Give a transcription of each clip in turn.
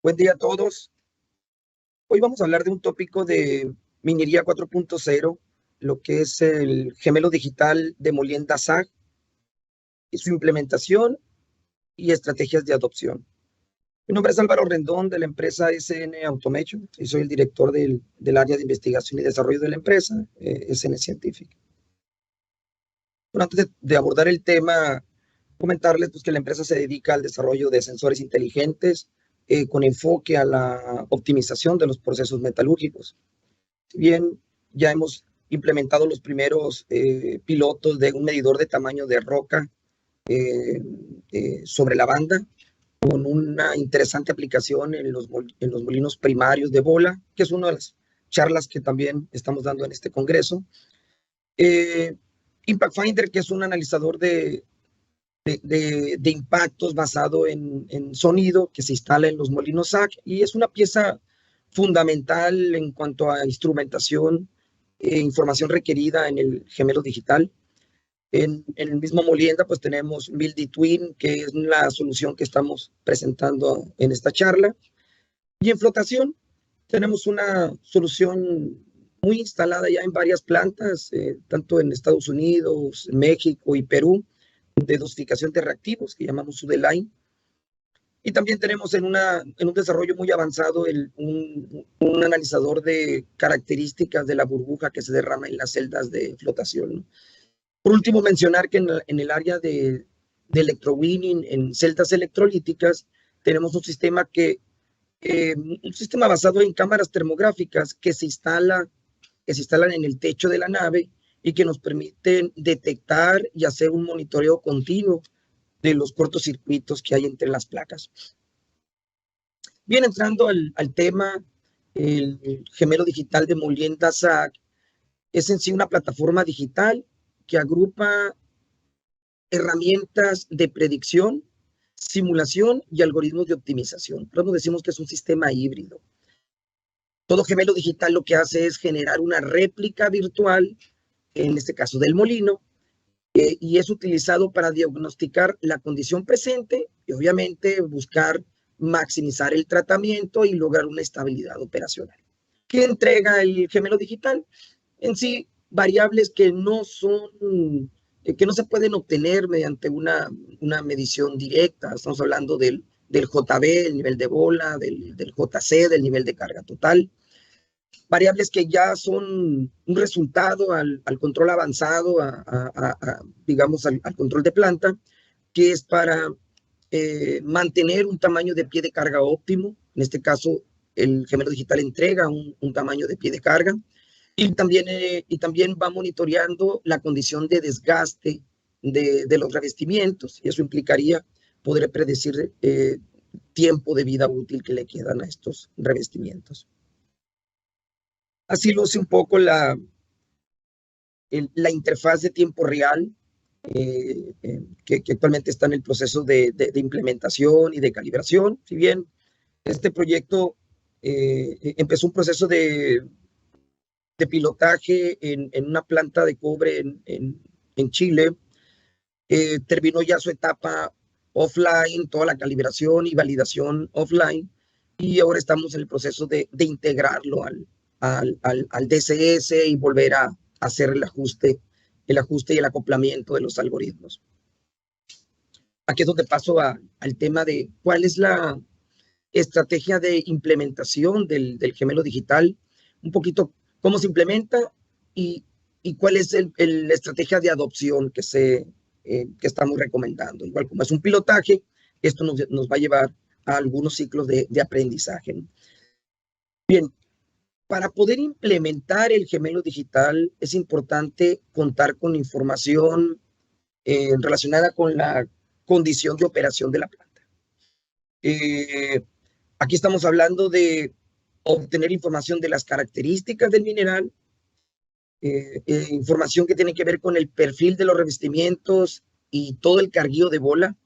Buen día a todos. Hoy vamos a hablar de un tópico de minería 4.0, lo que es el gemelo digital de Molienda SAG, y su implementación y estrategias de adopción. Mi nombre es Álvaro Rendón, de la empresa SN Automation, y soy el director del área de investigación y desarrollo de la empresa, SN Scientific. Bueno, antes de abordar el tema, comentarles pues, que la empresa se dedica al desarrollo de sensores inteligentes con enfoque a la optimización de los procesos metalúrgicos. Si bien ya hemos implementado los primeros pilotos de un medidor de tamaño de roca sobre la banda, con una interesante aplicación en los molinos primarios de bola, que es una de las charlas que también estamos dando en este congreso. Impact Finder, que es un analizador de impactos basado en sonido que se instala en los molinos SAG, y es una pieza fundamental en cuanto a instrumentación e información requerida en el gemelo digital. En el mismo Molienda pues tenemos Mildy Twin, que es la solución que estamos presentando en esta charla. Y en flotación tenemos una solución muy instalada ya en varias plantas, tanto en Estados Unidos, México y Perú, de dosificación de reactivos que llamamos Sudeline. Y también tenemos en un desarrollo muy avanzado un analizador de características de la burbuja que se derrama en las celdas de flotación, ¿no? Por último, mencionar que en el área de electrowinning, en celdas electrolíticas, tenemos un sistema basado en cámaras termográficas que se instalan en el techo de la nave y que nos permiten detectar y hacer un monitoreo continuo de los cortocircuitos que hay entre las placas. Bien, entrando al tema, el gemelo digital de Molienda SAG es en sí una plataforma digital que agrupa herramientas de predicción, simulación y algoritmos de optimización. Por eso decimos que es un sistema híbrido. Todo gemelo digital lo que hace es generar una réplica virtual, en este caso del molino, y es utilizado para diagnosticar la condición presente y obviamente buscar maximizar el tratamiento y lograr una estabilidad operacional. ¿Qué entrega el gemelo digital? En sí, variables que no se pueden obtener mediante una medición directa. Estamos hablando del JB, el nivel de bola, del JC, del nivel de carga total. Variables que ya son un resultado al control avanzado, digamos, al control de planta, que es para mantener un tamaño de pie de carga óptimo. En este caso, el gemelo digital entrega un tamaño de pie de carga. Y también va monitoreando la condición de desgaste de los revestimientos, y eso implicaría poder predecir tiempo de vida útil que le quedan a estos revestimientos. Así luce un poco la interfaz de tiempo real que actualmente está en el proceso de implementación y de calibración. Si bien este proyecto empezó un proceso de pilotaje en una planta de cobre en Chile, terminó ya su etapa offline, toda la calibración y validación offline, y ahora estamos en el proceso de integrarlo al DCS y volver a hacer el ajuste y el acoplamiento de los algoritmos. Aquí es donde paso al tema de cuál es la estrategia de implementación del gemelo digital, un poquito cómo se implementa y cuál es la estrategia de adopción que estamos recomendando. Igual como es un pilotaje, esto nos va a llevar a algunos ciclos de aprendizaje, ¿no? Bien, para poder implementar el gemelo digital es importante contar con información relacionada con la condición de operación de la planta. Aquí estamos hablando de obtener información de las características del mineral, información que tiene que ver con el perfil de los revestimientos y todo el carguío de bola,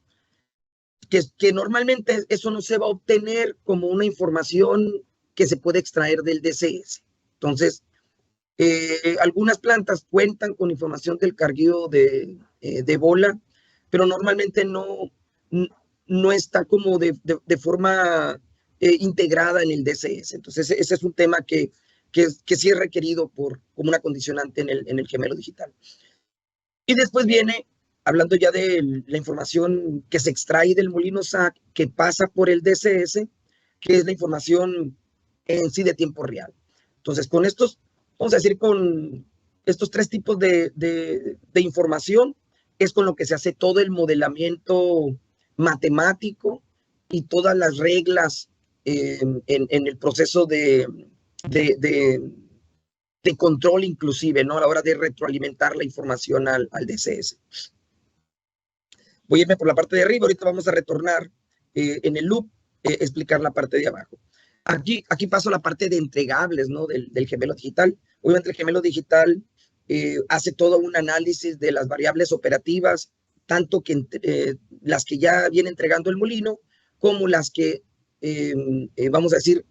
que normalmente eso no se va a obtener como una información que se puede extraer del DCS. Entonces, algunas plantas cuentan con información del carguío de bola, pero normalmente no está como de forma integrada en el DCS. Entonces, ese es un tema que sí es requerido como una condicionante en el gemelo digital. Y después viene, hablando ya de la información que se extrae del molino SAC, que pasa por el DCS, que es la información en sí de tiempo real. Entonces, con estos, vamos a decir, con estos tres tipos de información, es con lo que se hace todo el modelamiento matemático y todas las reglas en el proceso de control inclusive, ¿no? A la hora de retroalimentar la información al DCS. Voy a irme por la parte de arriba, ahorita vamos a retornar en el loop, explicar la parte de abajo. Aquí paso a la parte de entregables, ¿no? Del gemelo digital. Obviamente el gemelo digital hace todo un análisis de las variables operativas, tanto que las que ya viene entregando el molino, como las que, vamos a decir,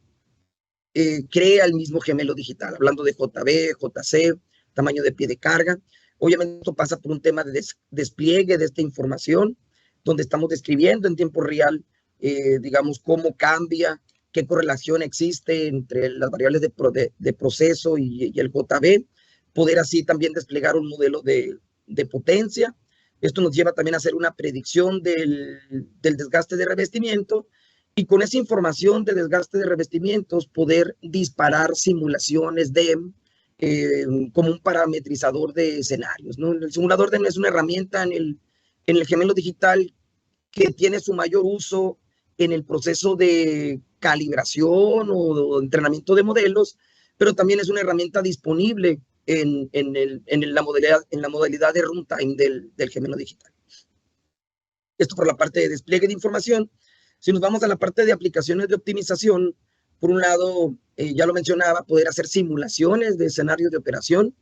crea el mismo gemelo digital, hablando de JB, JC, tamaño de pie de carga. Obviamente esto pasa por un tema de despliegue de esta información, donde estamos describiendo en tiempo real, digamos, cómo cambia, qué correlación existe entre las variables de proceso y el JB, poder así también desplegar un modelo de potencia. Esto nos lleva también a hacer una predicción del desgaste de revestimiento, y con esa información de desgaste de revestimientos poder disparar simulaciones DEM como un parametrizador de escenarios, ¿no? El simulador DEM es una herramienta en el gemelo digital que tiene su mayor uso en el proceso de calibración o entrenamiento de modelos, pero también es una herramienta disponible en la modalidad de runtime del gemelo digital. Esto por la parte de despliegue de información. Si nos vamos a la parte de aplicaciones de optimización, por un lado, ya lo mencionaba, poder hacer simulaciones de escenarios de operación,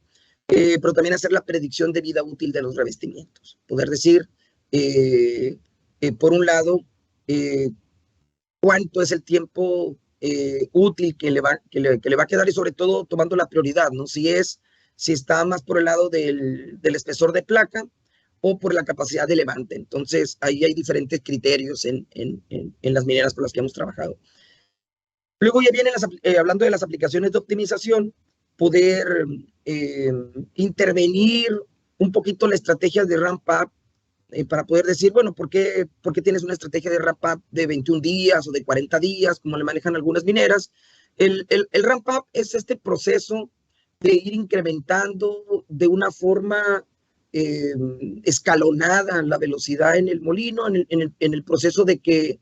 pero también hacer la predicción de vida útil de los revestimientos. Poder decir, por un lado, cuánto es el tiempo útil que le va a quedar, y sobre todo tomando la prioridad, ¿no? Si está más por el lado del espesor de placa o por la capacidad de levante. Entonces, ahí hay diferentes criterios en las mineras con las que hemos trabajado. Luego ya vienen, hablando de las aplicaciones de optimización, poder intervenir un poquito la estrategia de ramp-up para poder decir, bueno, ¿por qué tienes una estrategia de ramp-up de 21 días o de 40 días, como le manejan algunas mineras? El ramp-up es este proceso de ir incrementando de una forma escalonada la velocidad en el molino, en el proceso de que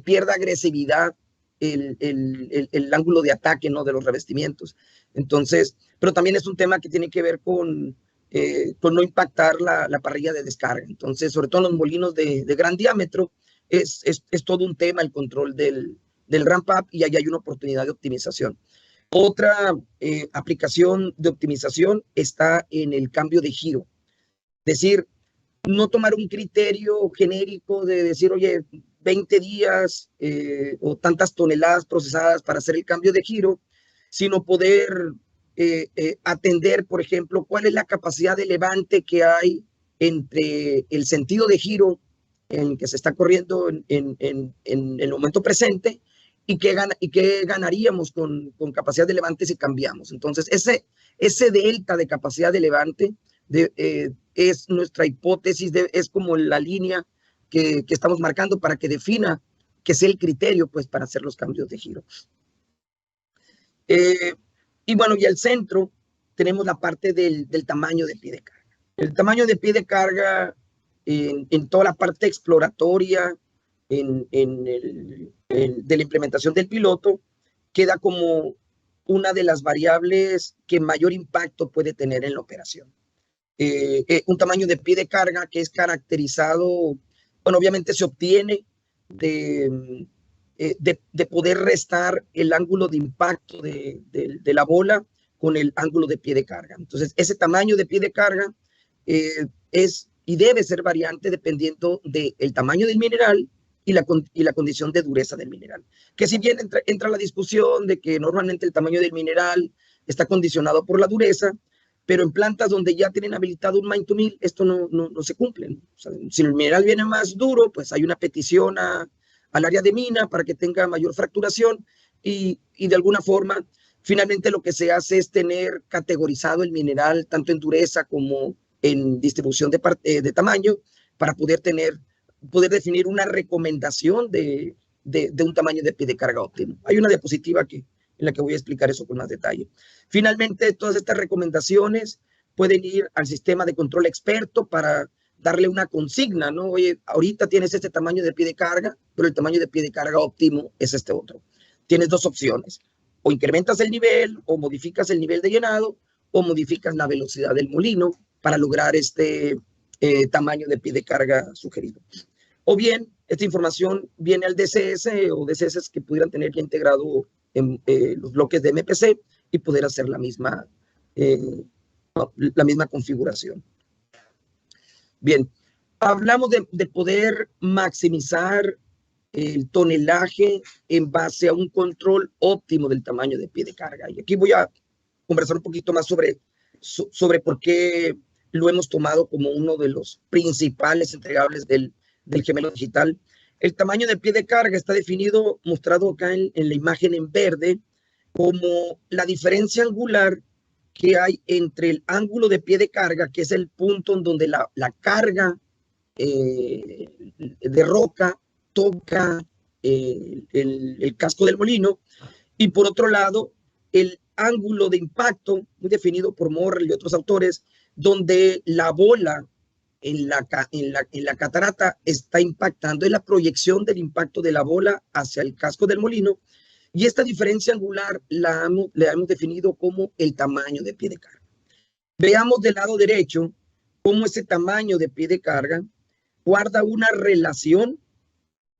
pierda agresividad el ángulo de ataque, ¿no? De los revestimientos. Entonces, pero también es un tema que tiene que ver con no impactar la parrilla de descarga. Entonces, sobre todo en los molinos de gran diámetro, es todo un tema el control del ramp-up, y ahí hay una oportunidad de optimización. Otra aplicación de optimización está en el cambio de giro. Es decir, no tomar un criterio genérico de decir, oye, 20 días o tantas toneladas procesadas para hacer el cambio de giro, sino poder atender, por ejemplo, cuál es la capacidad de levante que hay entre el sentido de giro en que se está corriendo en el momento presente, y qué ganaríamos con capacidad de levante si cambiamos. Entonces, ese delta de capacidad de levante es nuestra hipótesis, es como la línea que estamos marcando para que defina que sea el criterio, pues, para hacer los cambios de giro. Y bueno, y al centro tenemos la parte del tamaño de pie de carga. El tamaño de pie de carga en toda la parte exploratoria de la implementación del piloto queda como una de las variables que mayor impacto puede tener en la operación. Un tamaño de pie de carga que es caracterizado, bueno, obviamente se obtiene de poder restar el ángulo de impacto de la bola con el ángulo de pie de carga. Entonces, ese tamaño de pie de carga es y debe ser variante dependiendo del tamaño del mineral y la condición de dureza del mineral. Que si bien entra la discusión de que normalmente el tamaño del mineral está condicionado por la dureza, pero en plantas donde ya tienen habilitado un mine to mill, esto no se cumple. O sea, si el mineral viene más duro, pues hay una petición a al área de mina para que tenga mayor fracturación y de alguna forma, finalmente lo que se hace es tener categorizado el mineral tanto en dureza como en distribución de tamaño para poder definir una recomendación de un tamaño de pie de carga óptimo. Hay una diapositiva aquí en la que voy a explicar eso con más detalle. Finalmente, todas estas recomendaciones pueden ir al sistema de control experto para darle una consigna, ¿no? Oye, ahorita tienes este tamaño de pie de carga, pero el tamaño de pie de carga óptimo es este otro. Tienes dos opciones, o incrementas el nivel, o modificas el nivel de llenado, o modificas la velocidad del molino para lograr este tamaño de pie de carga sugerido. O bien, esta información viene al DCS o DCS que pudieran tener ya integrado en los bloques de MPC y poder hacer la misma configuración. Bien, hablamos de poder maximizar el tonelaje en base a un control óptimo del tamaño de pie de carga. Y aquí voy a conversar un poquito más sobre por qué lo hemos tomado como uno de los principales entregables del gemelo digital. El tamaño de pie de carga está definido, mostrado acá en la imagen en verde, como la diferencia angular que hay entre el ángulo de pie de carga, que es el punto en donde la carga de roca toca el casco del molino, y por otro lado, el ángulo de impacto, muy definido por Morrell y otros autores, donde la bola en la catarata está impactando, en la proyección del impacto de la bola hacia el casco del molino, y esta diferencia angular la hemos definido como el tamaño de pie de carga. Veamos del lado derecho cómo ese tamaño de pie de carga guarda una relación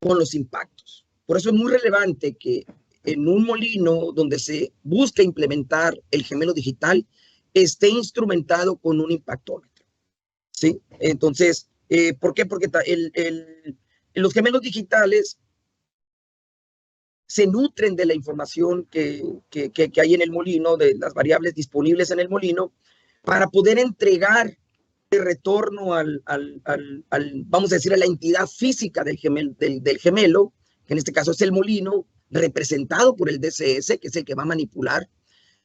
con los impactos. Por eso es muy relevante que en un molino donde se busca implementar el gemelo digital esté instrumentado con un impactómetro, ¿sí? Entonces, ¿por qué? Porque los gemelos digitales se nutren de la información que hay en el molino, de las variables disponibles en el molino, para poder entregar de retorno vamos a decir, a la entidad física del gemelo, que en este caso es el molino, representado por el DCS, que es el que va a manipular,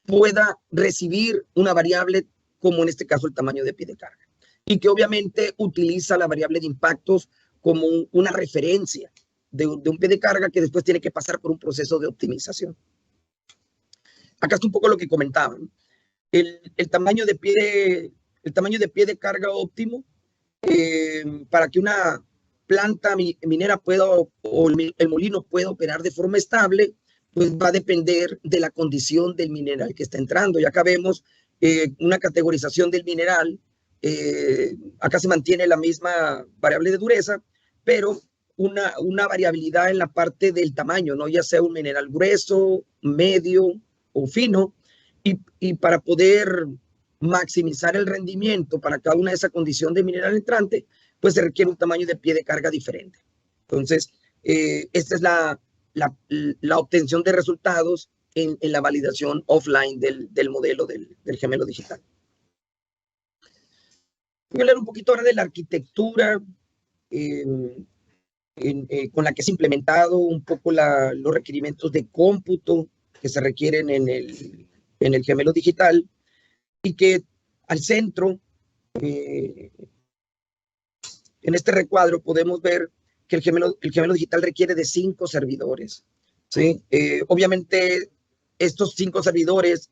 pueda recibir una variable como en este caso el tamaño de pie de carga, y que obviamente utiliza la variable de impactos como una referencia de un pie de carga que después tiene que pasar por un proceso de optimización. Acá está un poco lo que comentaban. El tamaño de pie de carga óptimo para que una planta minera pueda o el molino pueda operar de forma estable, pues va a depender de la condición del mineral que está entrando. Y acá vemos una categorización del mineral. Acá se mantiene la misma variable de dureza, pero una variabilidad en la parte del tamaño, ¿no? Ya sea un mineral grueso, medio o fino, y para poder maximizar el rendimiento para cada una de esas condiciones de mineral entrante, pues se requiere un tamaño de pie de carga diferente. Entonces, esta es la obtención de resultados en la validación offline del modelo del gemelo digital. Voy a hablar un poquito ahora de la arquitectura con la que es implementado, un poco los requerimientos de cómputo que se requieren en el gemelo digital, y que al centro, en este recuadro, podemos ver que el gemelo digital requiere de 5 servidores, ¿sí? Obviamente, estos 5 servidores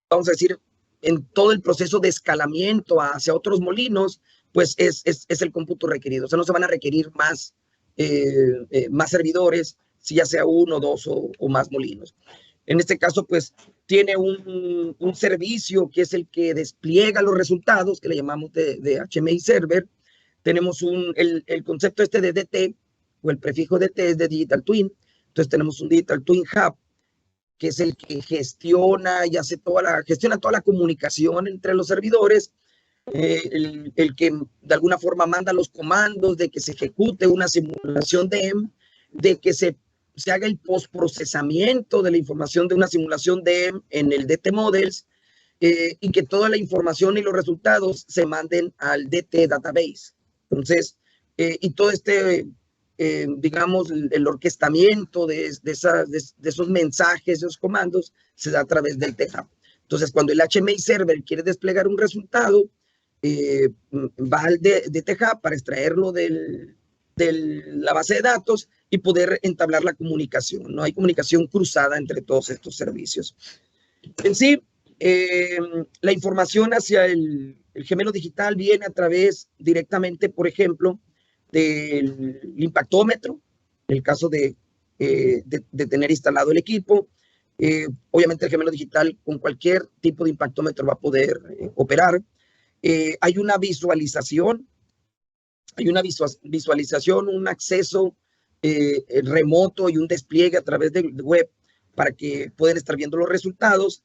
vamos a decir, en todo el proceso de escalamiento hacia otros molinos, pues es el cómputo requerido. O sea, no se van a requerir más servidores, si ya sea 1, 2 o más molinos. En este caso, pues, tiene un servicio que es el que despliega los resultados, que le llamamos de HMI Server. Tenemos el concepto de DT, o el prefijo DT es de Digital Twin. Entonces, tenemos un Digital Twin Hub, que es el que gestiona y gestiona toda la comunicación entre los servidores, el que de alguna forma manda los comandos de que se ejecute una simulación DEM, de que se haga el postprocesamiento de la información de una simulación DEM en el DT Models, y que toda la información y los resultados se manden al DT Database. Entonces, y todo este digamos, el orquestamiento de esos mensajes, de esos comandos, se da a través del THAP. Entonces, cuando el HMI server quiere desplegar un resultado, va al de THAP para extraerlo de la base de datos y poder entablar la comunicación, ¿no? Hay comunicación cruzada entre todos estos servicios. En sí, la información hacia el gemelo digital viene a través directamente, por ejemplo, del impactómetro, en el caso de tener instalado el equipo. Obviamente el gemelo digital con cualquier tipo de impactómetro va a poder operar. Hay una visualización, un acceso remoto y un despliegue a través del web para que puedan estar viendo los resultados.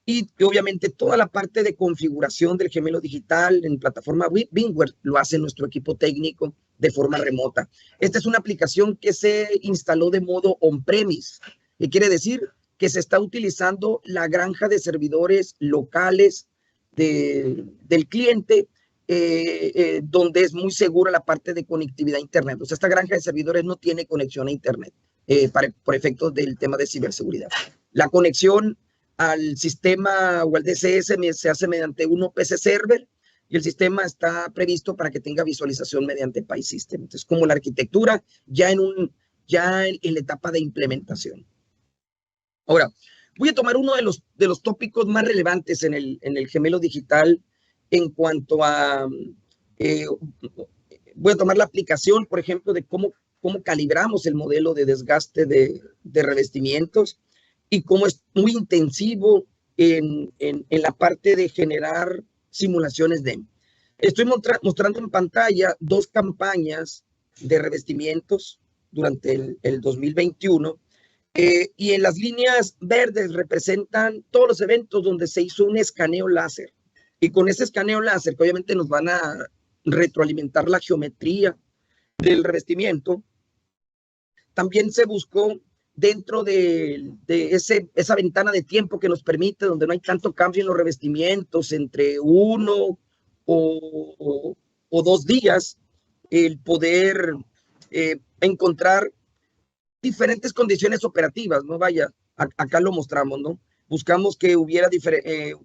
Y obviamente toda la parte de configuración del gemelo digital en plataforma VMware lo hace nuestro equipo técnico de forma remota. Esta es una aplicación que se instaló de modo on-premise, que quiere decir que se está utilizando la granja de servidores locales del cliente, donde es muy segura la parte de conectividad a Internet. O sea, esta granja de servidores no tiene conexión a Internet por efectos del tema de ciberseguridad. La conexión al sistema o al DCS se hace mediante un OPC server y el sistema está previsto para que tenga visualización mediante PI System. Entonces, como la arquitectura ya en la etapa de implementación. Ahora, voy a tomar uno de los tópicos más relevantes en el gemelo digital en cuanto a, voy a tomar la aplicación, por ejemplo, de cómo calibramos el modelo de desgaste de revestimientos y cómo es muy intensivo en la parte de generar simulaciones DEM. Estoy mostrando en pantalla 2 campañas de revestimientos durante el 2021. Y en las líneas verdes representan todos los eventos donde se hizo un escaneo láser. Y con ese escaneo láser, que obviamente nos van a retroalimentar la geometría del revestimiento, también se buscó dentro de esa ventana de tiempo que nos permite, donde no hay tanto cambio en los revestimientos, entre 1 o 2 días, el poder encontrar diferentes condiciones operativas, ¿no? Vaya, acá lo mostramos, ¿no? Buscamos que hubiera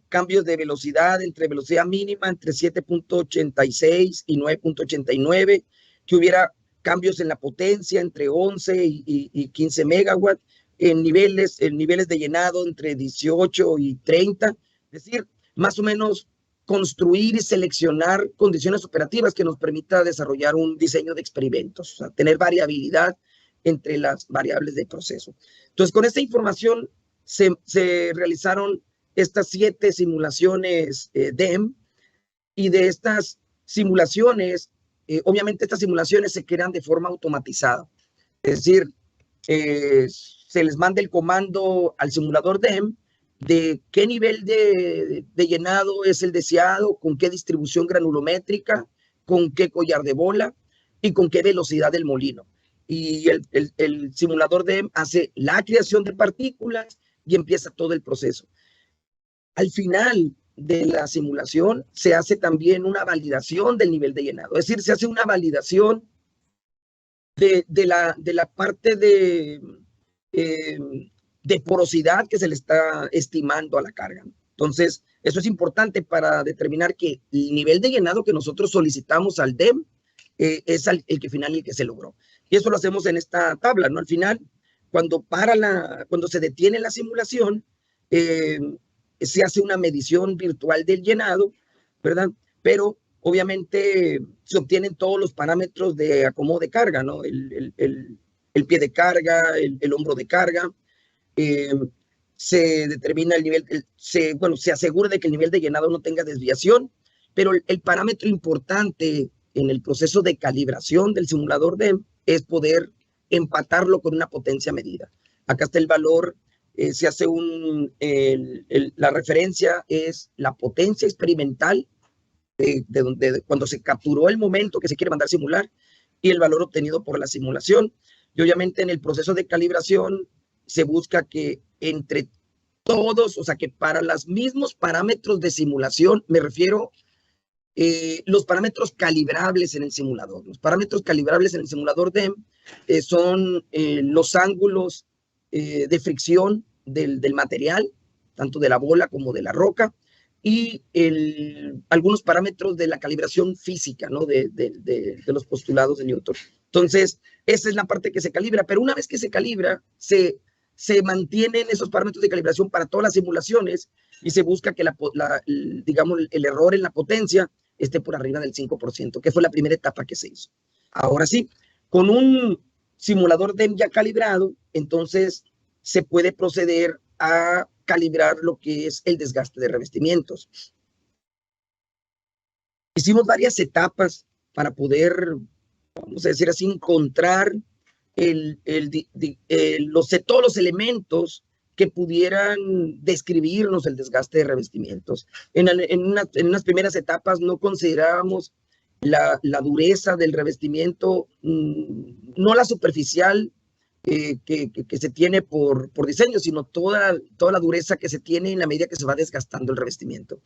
cambios de velocidad, entre velocidad mínima entre 7.86 y 9.89, que hubiera cambios en la potencia entre 11 y 15 megawatts, en niveles de llenado entre 18 y 30, es decir, más o menos construir y seleccionar condiciones operativas que nos permita desarrollar un diseño de experimentos, o sea, tener variabilidad entre las variables de proceso. Entonces, con esta información se realizaron estas 7 simulaciones DEM, y de estas simulaciones, obviamente estas simulaciones se crean de forma automatizada. Es decir, se les manda el comando al simulador DEM de qué nivel de llenado es el deseado, con qué distribución granulométrica, con qué collar de bola y con qué velocidad del molino. Y el simulador DEM hace la creación de partículas y empieza todo el proceso. Al final de la simulación se hace también una validación del nivel de llenado, es decir, se hace una validación de la parte de porosidad que se le está estimando a la carga. Entonces, eso es importante para determinar que el nivel de llenado que nosotros solicitamos al DEM es el que final el que se logró. Y eso lo hacemos en esta tabla, ¿no? Al final, cuando se detiene la simulación, se hace una medición virtual del llenado, ¿verdad? Pero obviamente se obtienen todos los parámetros de acomodo de carga, ¿no? El pie de carga, el hombro de carga, se determina el nivel, se asegura de que el nivel de llenado no tenga desviación, pero el parámetro importante en el proceso de calibración del simulador DEM es poder empatarlo con una potencia medida. Acá está el valor, se hace la referencia es la potencia experimental cuando se capturó el momento que se quiere mandar simular y el valor obtenido por la simulación. Y obviamente en el proceso de calibración se busca que entre todos, o sea, que para los mismos parámetros de simulación, me refiero Los parámetros calibrables en el simulador. Los parámetros calibrables en el simulador DEM son los ángulos de fricción del material, tanto de la bola como de la roca, y algunos parámetros de la calibración física, ¿no? de los postulados de Newton. Entonces, esa es la parte que se calibra, pero una vez que se calibra, se mantienen esos parámetros de calibración para todas las simulaciones y se busca que digamos, el error en la potencia esté por arriba del 5%, que fue la primera etapa que se hizo. Ahora sí, con un simulador DEM ya calibrado, entonces se puede proceder a calibrar lo que es el desgaste de revestimientos. Hicimos varias etapas para poder, vamos a decir así, encontrar todos los elementos que pudieran describirnos el desgaste de revestimientos. En unas primeras etapas no considerábamos la dureza del revestimiento, no la superficial que se tiene por diseño, sino toda la dureza que se tiene en la medida que se va desgastando el revestimiento.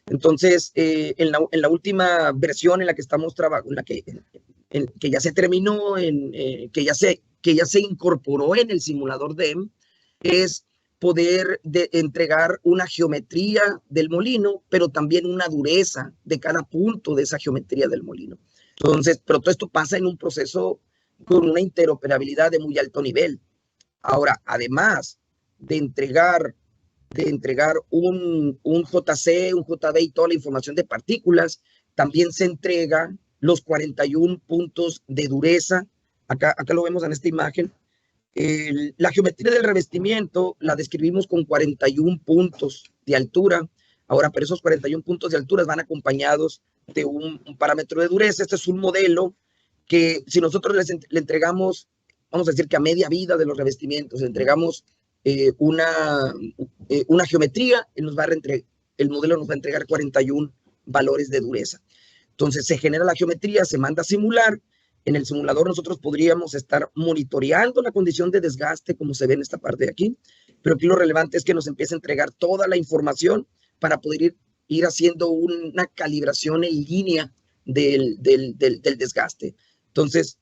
Entonces, en la última versión en la que estamos trabajando, que ya se terminó, que ya se incorporó en el simulador DEM, es poder entregar una geometría del molino, pero también una dureza de cada punto de esa geometría del molino. Entonces, pero todo esto pasa en un proceso con una interoperabilidad de muy alto nivel. Ahora, además de entregar un JC, un JB y toda la información de partículas, también se entrega los 41 puntos de dureza. Acá lo vemos en esta imagen. La geometría del revestimiento la describimos con 41 puntos de altura. Ahora, pero esos 41 puntos de altura van acompañados de un parámetro de dureza. Este es un modelo que si nosotros le entregamos, vamos a decir que a media vida de los revestimientos, le entregamos una geometría, el modelo nos va a entregar 41 valores de dureza. Entonces se genera la geometría, se manda a simular. En el simulador nosotros podríamos estar monitoreando la condición de desgaste, como se ve en esta parte de aquí, pero aquí lo relevante es que nos empiece a entregar toda la información para poder ir haciendo una calibración en línea del desgaste. Entonces,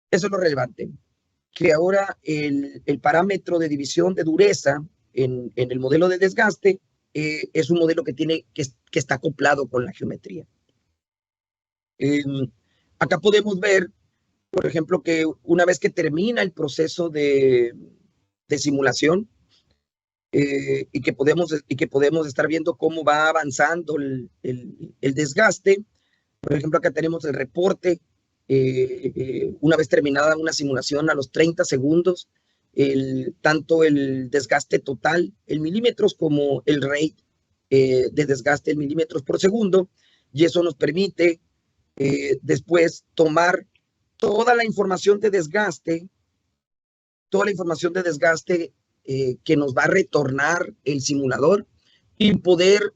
eso es lo relevante, que ahora el parámetro de división de dureza en el modelo de desgaste es un modelo que está acoplado con la geometría. Acá podemos ver, por ejemplo, que una vez que termina el proceso de simulación y que podemos estar viendo cómo va avanzando el desgaste. Por ejemplo, acá tenemos el reporte. Una vez terminada una simulación a los 30 segundos, tanto el desgaste total en milímetros como el rate de desgaste en milímetros por segundo, y eso nos permite después tomar toda la información de desgaste, que nos va a retornar el simulador y poder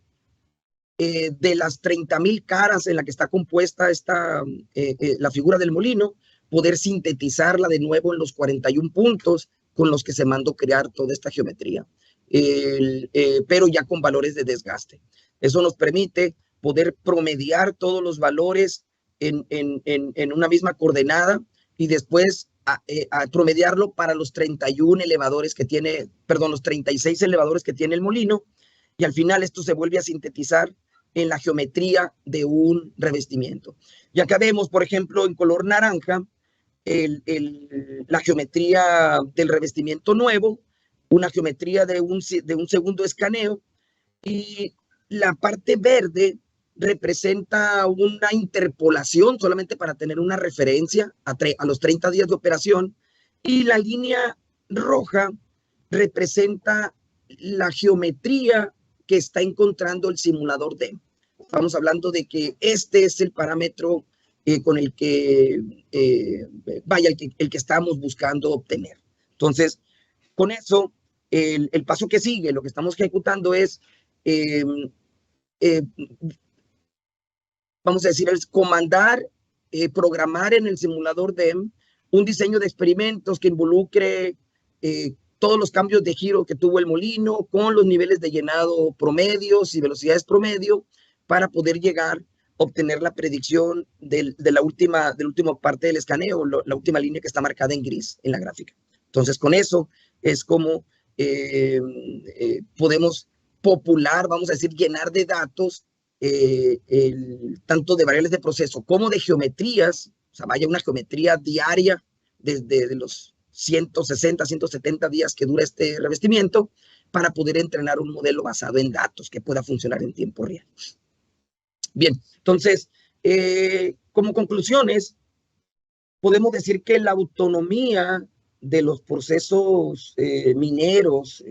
de las 30,000 caras en la que está compuesta la figura del molino, poder sintetizarla de nuevo en los 41 puntos con los que se mandó crear toda esta geometría, pero ya con valores de desgaste. Eso nos permite poder promediar todos los valores en una misma coordenada y después a promediarlo para los 31 elevadores que tiene, perdón, los 36 elevadores que tiene el molino, y al final esto se vuelve a sintetizar en la geometría de un revestimiento. Y acá vemos, por ejemplo, en color naranja, la geometría del revestimiento nuevo, una geometría de un segundo escaneo, y la parte verde representa una interpolación solamente para tener una referencia a los 30 días de operación, y la línea roja representa la geometría que está encontrando el simulador DEM. Estamos hablando de que este es el parámetro con el que, el que estamos buscando obtener. Entonces, con eso, el paso que sigue, lo que estamos ejecutando es, vamos a decir, es comandar, programar en el simulador DEM un diseño de experimentos que involucre todos los cambios de giro que tuvo el molino con los niveles de llenado promedios y velocidades promedio para poder llegar a obtener la predicción de la última parte del escaneo, la última línea que está marcada en gris en la gráfica. Entonces, con eso es como podemos popular, vamos a decir, llenar de datos, tanto de variables de proceso como de geometrías, o sea, vaya una geometría diaria desde los 160, 170 días que dura este revestimiento, para poder entrenar un modelo basado en datos que pueda funcionar en tiempo real. Bien, entonces, como conclusiones, podemos decir que la autonomía de los procesos mineros,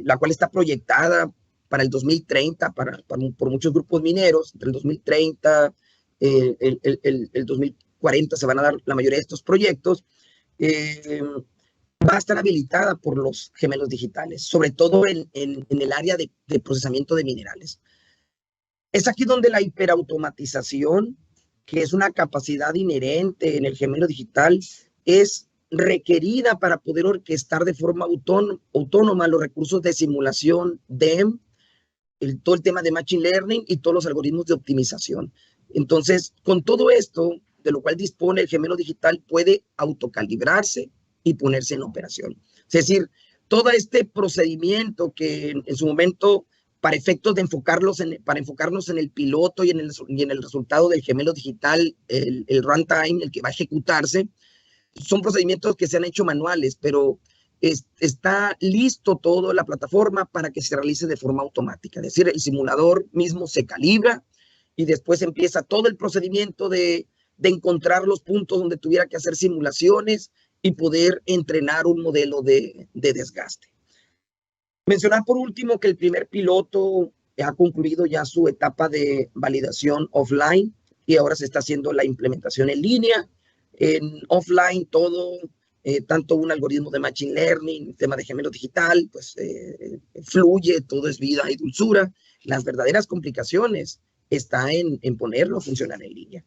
la cual está proyectada para el 2030, por muchos grupos mineros, entre el 2030, el 2040 se van a dar la mayoría de estos proyectos, va a estar habilitada por los gemelos digitales, sobre todo en el área de procesamiento de minerales. Es aquí donde la hiperautomatización, que es una capacidad inherente en el gemelo digital, es requerida para poder orquestar de forma autónoma los recursos de simulación, DEM, todo el tema de Machine Learning y todos los algoritmos de optimización. Entonces, con todo esto, de lo cual dispone el gemelo digital, puede autocalibrarse y ponerse en operación. Es decir, todo este procedimiento que en su momento, para efectos de enfocarnos en el piloto y en el resultado del gemelo digital, el runtime, el que va a ejecutarse, son procedimientos que se han hecho manuales, pero está listo todo la plataforma para que se realice de forma automática. Es decir, el simulador mismo se calibra y después empieza todo el procedimiento de encontrar los puntos donde tuviera que hacer simulaciones y poder entrenar un modelo de desgaste. Mencionar por último que el primer piloto ha concluido ya su etapa de validación offline y ahora se está haciendo la implementación en línea. En offline todo, tanto un algoritmo de Machine Learning, tema de gemelo digital, pues fluye, todo es vida y dulzura. Las verdaderas complicaciones están en ponerlo a funcionar en línea.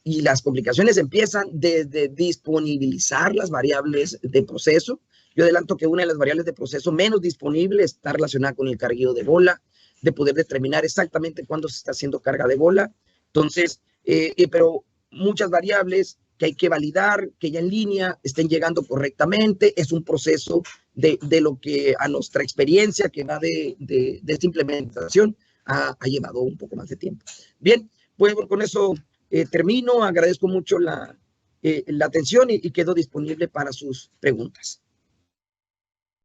Y las complicaciones empiezan desde disponibilizar las variables de proceso. Yo adelanto que una de las variables de proceso menos disponible está relacionada con el cargueo de bola, de poder determinar exactamente cuándo se está haciendo carga de bola. Entonces, pero muchas variables que hay que validar, que ya en línea estén llegando correctamente. Es un proceso de lo que a nuestra experiencia que va de esta implementación ha llevado un poco más de tiempo. Bien, pues con eso termino. Agradezco mucho la atención y quedo disponible para sus preguntas.